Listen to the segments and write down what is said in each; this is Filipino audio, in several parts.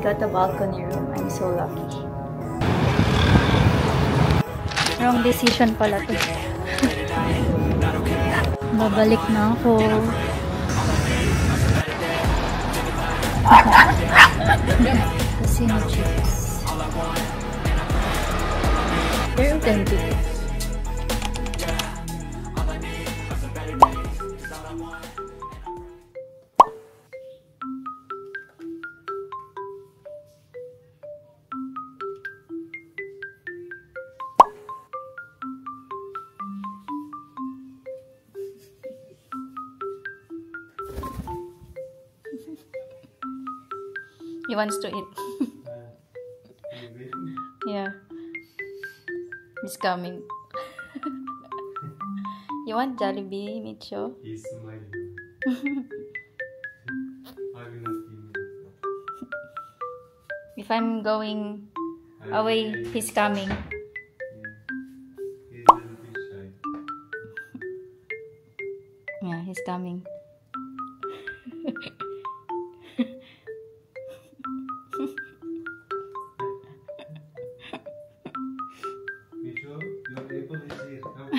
got a balcony room. I'm so lucky. Wrong decision pala to. Babalik na ako. Casino chips. They're authentic. He wants to eat. Yeah. He's coming. You want Jollibee, Micho? He's smiling. I will not give him. If I'm going away, he's coming. Yeah. He's a little bit shy. Yeah, he's coming. Micho, your apple is here. Come.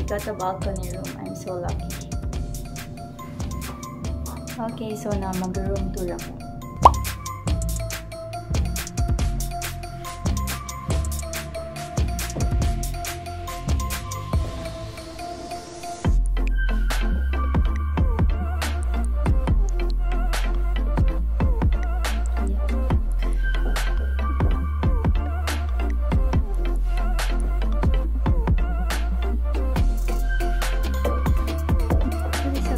Got a balcony room. I'm so lucky. Okay, so now mag-room tour ako.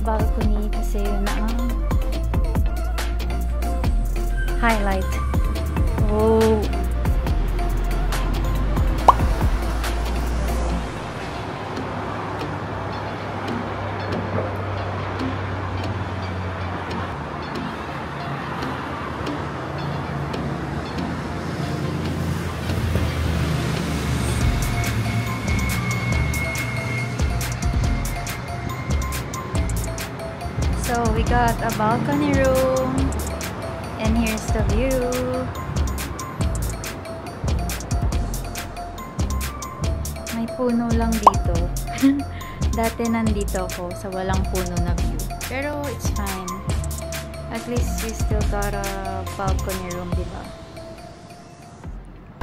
Balcony kasi yun na ang highlight. Oh. So we got a balcony room and here's the view. May puno lang dito. Dati nandito ako sa walang puno na view. Pero it's fine. At least we still got a balcony room, diba?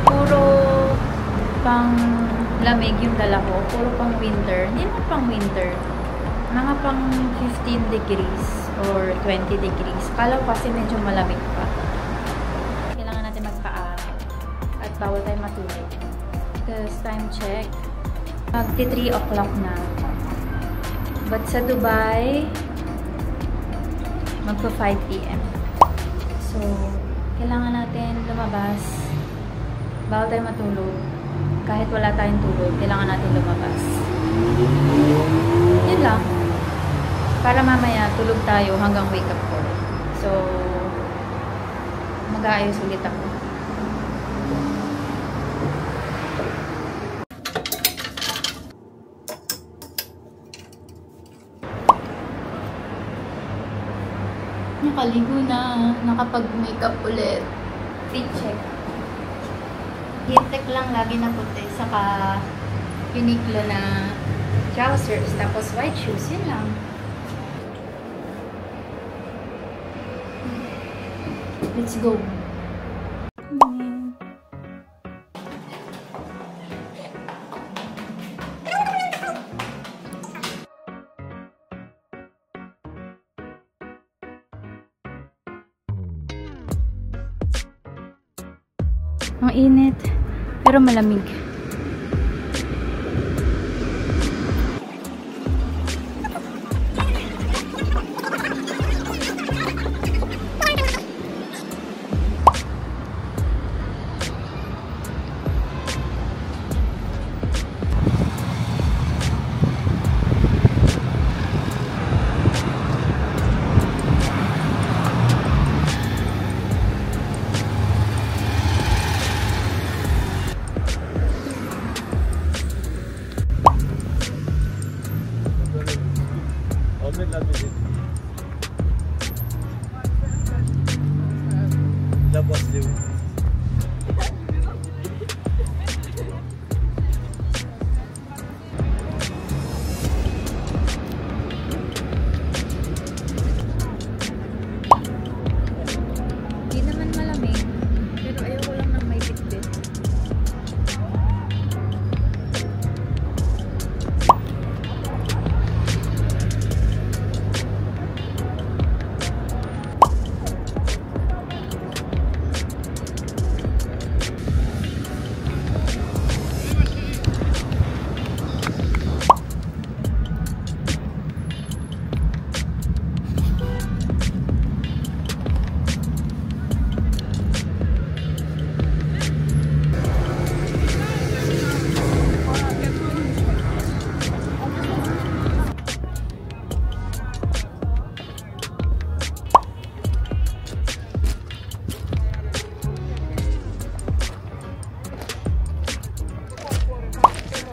Puro pang lamig yung dala ko. Puro pang winter. Hindi naman pang winter. Mga pang 15 degrees or 20 degrees. Kala ko kasi medyo malamig pa. Kailangan natin magpa-araw. At bawal tayo matulog. Because time check, magti 3 o'clock na. But sa Dubai, magpa 5 PM. So, kailangan natin lumabas. Bawal tayo matulog. Kahit wala tayong tulog, kailangan natin lumabas. Yun lang. Para mamaya tulog tayo hanggang wake up call. So, mag-aayos ulit ako. Nakaligo na. Nakapag-makeup ulit. Fit check. Hintek lang lagi na puti. Saka Uniqlo na trousers. Tapos white shoes. Yun lang. Let's go. Ang init, pero malamig.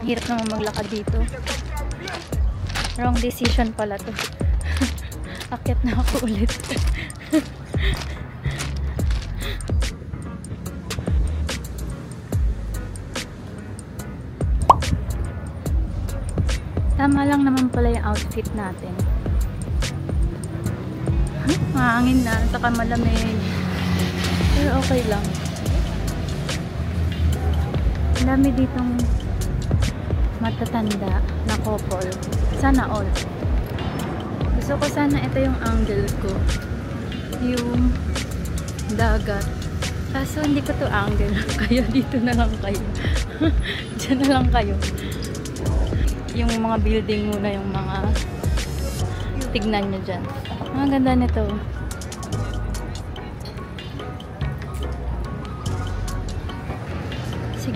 Hirap naman maglakad dito. Wrong decision pala to. Akyat na ako ulit. Tama lang naman pala yung outfit natin. Mahangin na, saka malamig. Pero okay lang. Ang dami ditong matatanda na couple. Sana all. Gusto ko sana ito yung angle ko. Yung dagat. Kaso hindi ko to angle. Kaya dito na lang kayo. Diyan na lang kayo. Yung mga building muna, yung mga tignan nyo dyan. Ang ganda nito.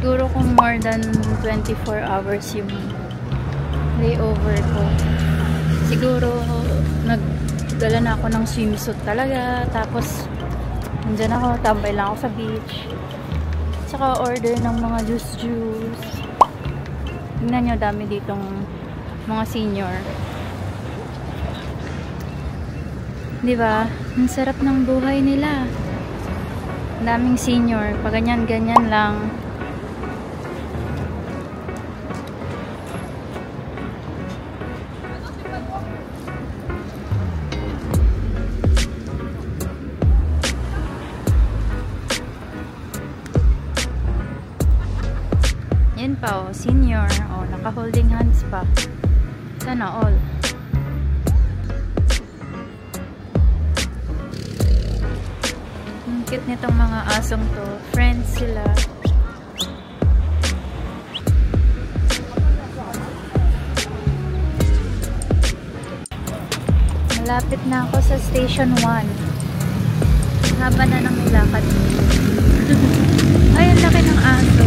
Siguro kung more than 24 hours yung layover ko, siguro nagdala na ako ng swimsuit talaga. Tapos nandyan ako, tambay lang ako sa beach. Tsaka order ng mga juice. Tingnan nyo, dami ditong mga senior. Diba? Ang sarap ng buhay nila. Daming senior. Pag ganyan lang. Yan pa, oh, senior. Oh, naka-holding hands pa. Sana all. Ang cute nitong mga asong to. Friends sila. Malapit na ako sa station 1. Haba na ng nilakad. Ay, ang laki ng aso.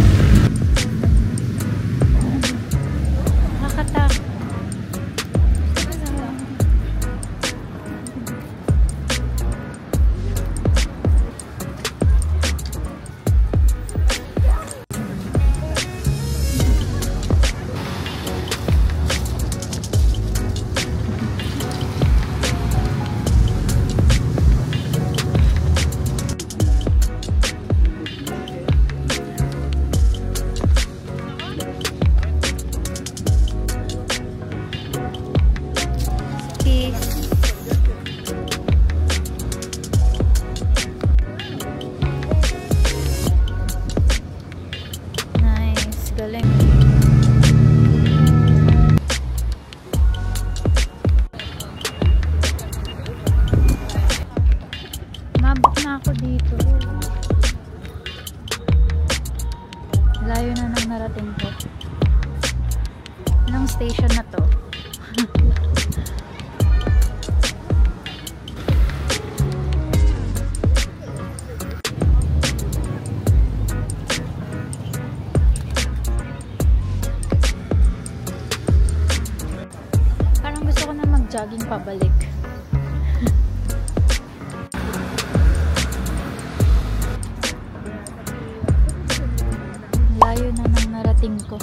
Mabot na ako dito. Layo na nang narating ko. Anong station na to? Parang gusto ko na mag-jogging pabalik. Layo na nang narating ko.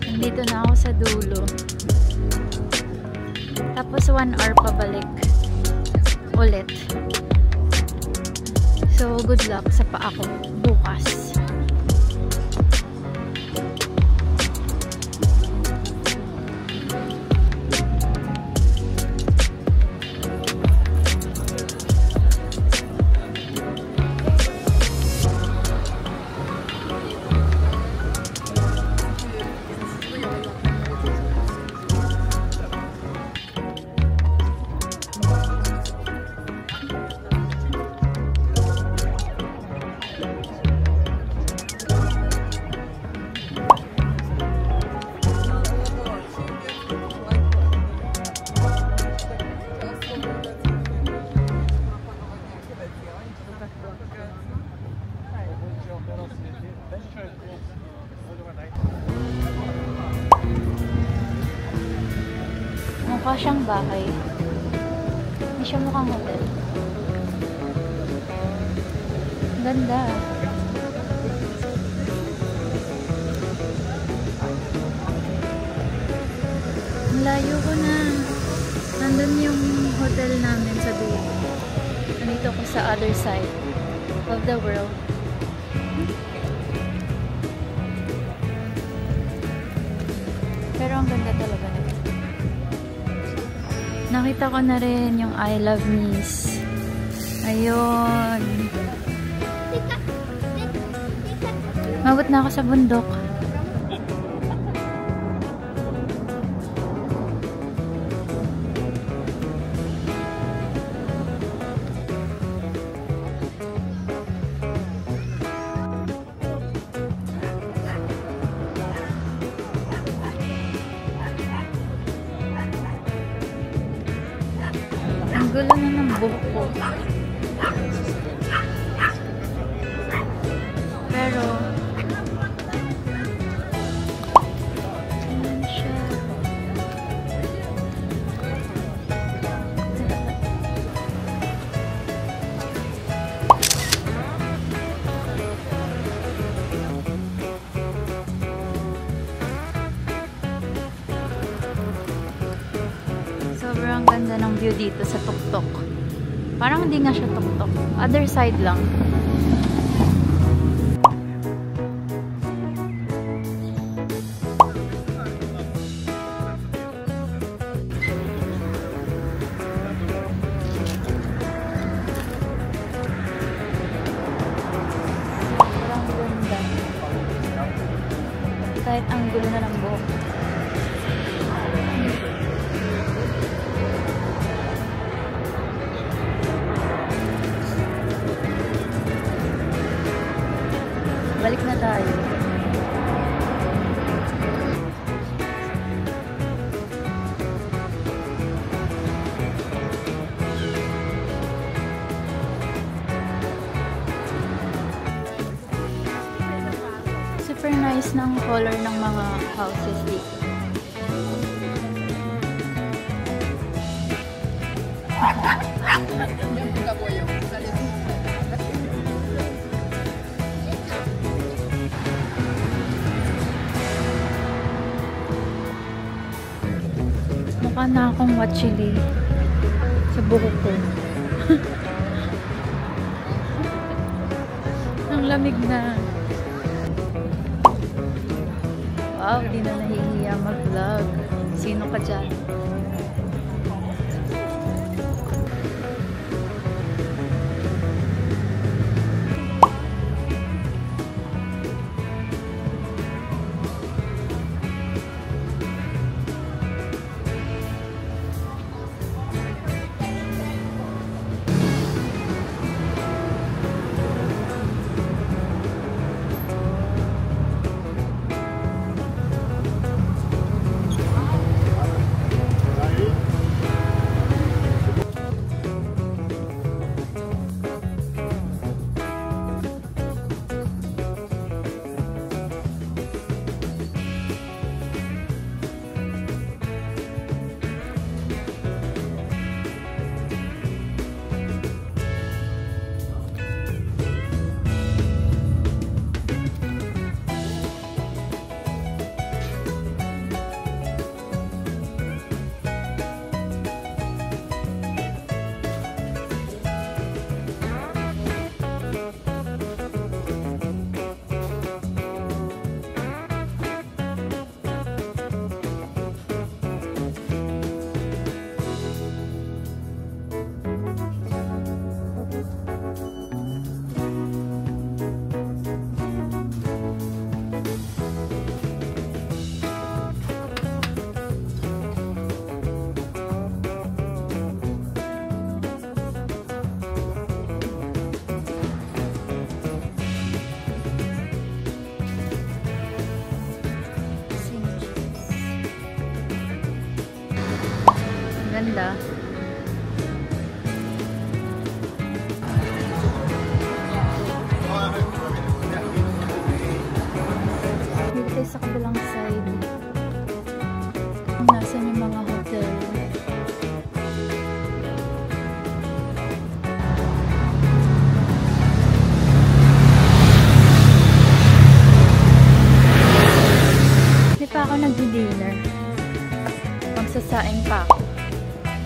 Nandito na ako sa dulo. Tapos 1 hour pabalik ulit. So, good luck sa paa ko bukas. Mukha siyang bahay. Hindi siya mukhang hotel. Ganda. Layo ko na. Nandun yung hotel namin sa dulo. Nandito ko sa other side of the world. Pero ang ganda talaga nito. Nakita ko na rin yung I Love Nice. Ayun. Mabot na ako sa bundok. Ang gulo na ng buhok ko. Pero, ayan siya. Sobrang ganda ng view dito sa tuktok. Parang hindi nga siya tuktok. Other side lang. Sobrang ganda. Kahit ang gulo na ng buhok. Balik na tayo. Super nice ng color ng mga houses dito. Mukha na akong watchili sa buhok ko. Ang lamig na. Wow, di na nahihiya mag-vlog. Sino ka dyan? ganda. Dito tayo sa kabilang side. Nasaan yung mga hotel? Hindi pa ako nag-dinner. Magsasaing pa ako.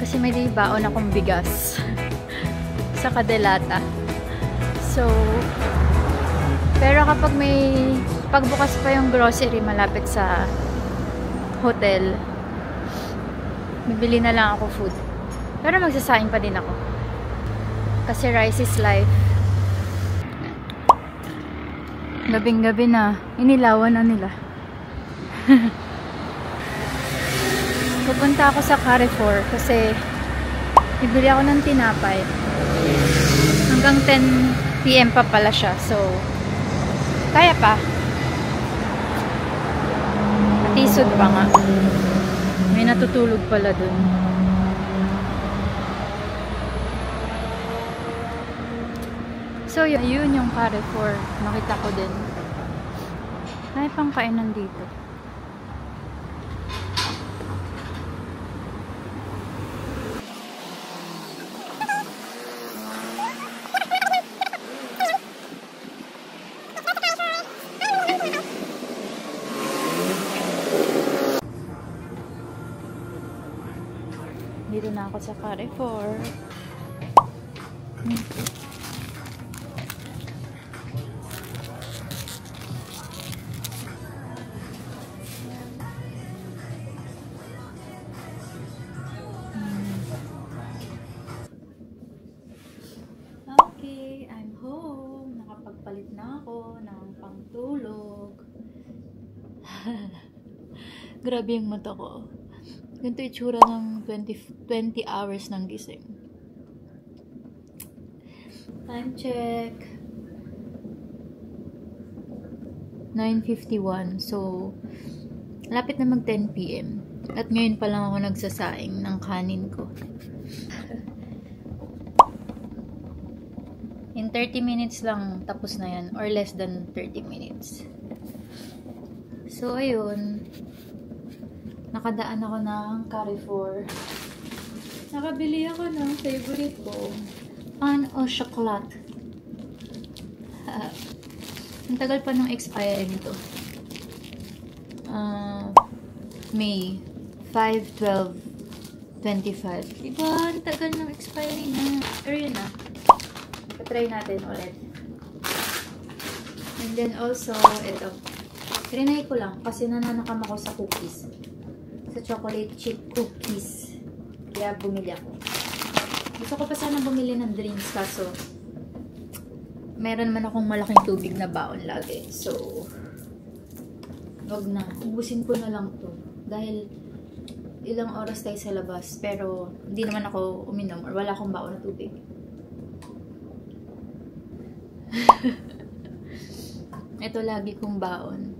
Kasi may baon akong bigas sa Kadelata. So, pero kapag pagbukas pa yung grocery malapit sa hotel, bibili na lang ako food. Pero magsasaing pa din ako. Kasi rice is life. Gabing-gabi na. Inilawan na nila. Pupunta ako sa Carrefour kasi bibili ako ng tinapay. Hanggang 10 PM pa pala siya. So, kaya pa. Tisod pa nga. May natutulog pala dun. So, yun yung Carrefour. Nakita ko din. May pang kainan dito. Dito na ako sa Carrefour. Okay, I'm home. Nakapagpalit na ako ng pangtulog. Grabe yung mata ko. Ganito itsura ng 20 hours ng gising. Time check. 9:51. So, lapit na mag 10 PM. At ngayon pa lang ako nagsasaing ng kanin ko. In 30 minutes lang tapos na yan. Or less than 30 minutes. So, ayun. Nakadaan ako ng Carrefour. Nakabili ako ng favorite ko. Pan o chocolate. Ang tagal pa ng expiry nito. May 5/12/25. Diba? Ang tagal ng expiry na. Pero yun na. Try natin ulit. And then also, ito. Trinay ko lang kasi nananakam ako sa cookies. Sa chocolate chip cookies. Kaya bumili ako. Gusto ko pa sana bumili ng drinks kaso meron naman akong malaking tubig na baon lagi. So, wag na. Ubusin ko na lang to. Dahil ilang oras tayo sa labas pero hindi naman ako uminom or wala akong baon na tubig. Ito lagi kong baon.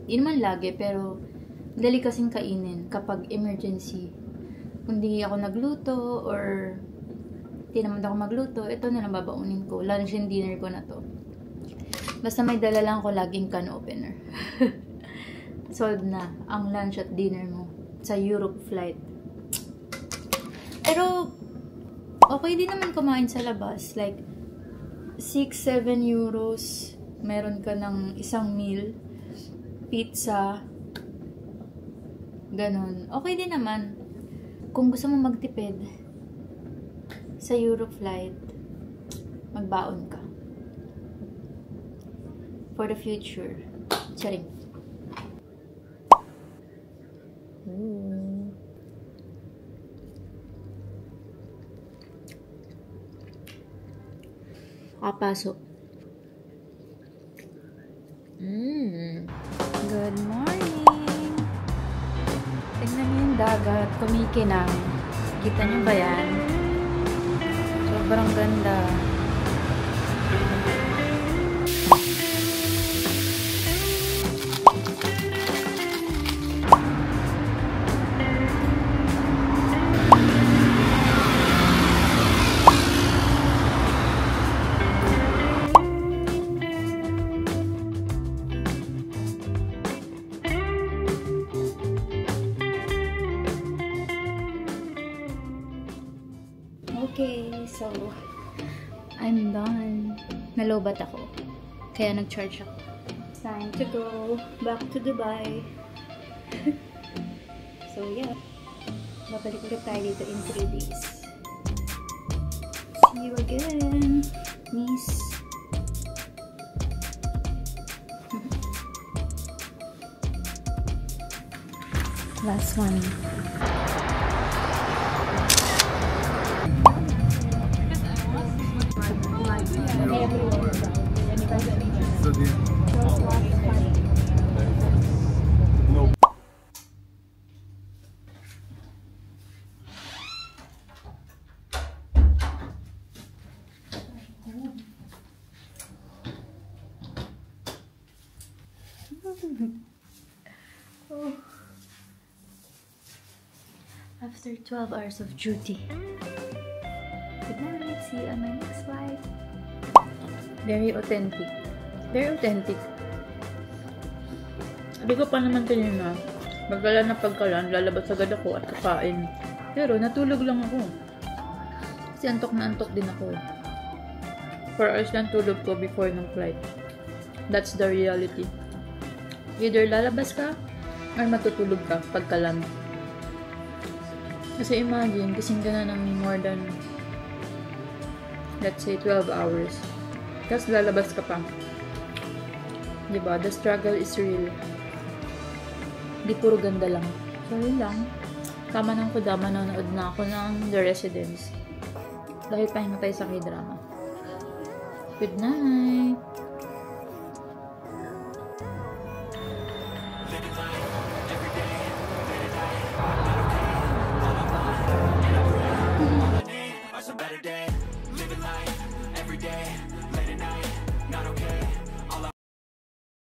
Hindi naman lagi pero dali kasing kainin kapag emergency. Kung di ako nagluto or di naman ako magluto, ito na lang babaunin ko. Lunch and dinner ko na to. Basta may dala lang ako laging can opener. Solved na ang lunch at dinner mo sa Europe flight. Pero okay din naman kumain sa labas. Like 6-7 euros meron ka ng isang meal. Pizza. Ganon. Okay din naman. Kung gusto mo magtipid sa Europe flight, magbaon ka. For the future. Charing. Kapasok. Good morning! Tignan niyo yung dagat, kumikinang. Kita niyo ba yan? Sobrang ganda. Okay, so I'm done. Nalobat ako. Kaya nag-charge ako. Time to go back to Dubai. So yeah. Babalik ulit tayo dito in 3 days. See you again, miss. Last one. No. Oh. After 12 hours of duty. Good night. See you on my next flight. Very authentic. Very authentic. Sabi ko pa naman kanina, pagkalan, lalabas agad ako at kakain. Pero natulog lang ako. Kasi antok na antok din ako. 4 hours lang tulog ko before ng flight. That's the reality. Either lalabas ka or matutulog ka pagkalan. Kasi imagine, gising ka na ng more than, let's say, 12 hours. Tapos lalabas ka pa. Diba? The struggle is real. Di puro ganda lang. So, yun lang. Tama ng kudama, nanonood na ako ng The Residence. Dahil pahinga tayo sa K-drama. Good night! Better day, living life every day.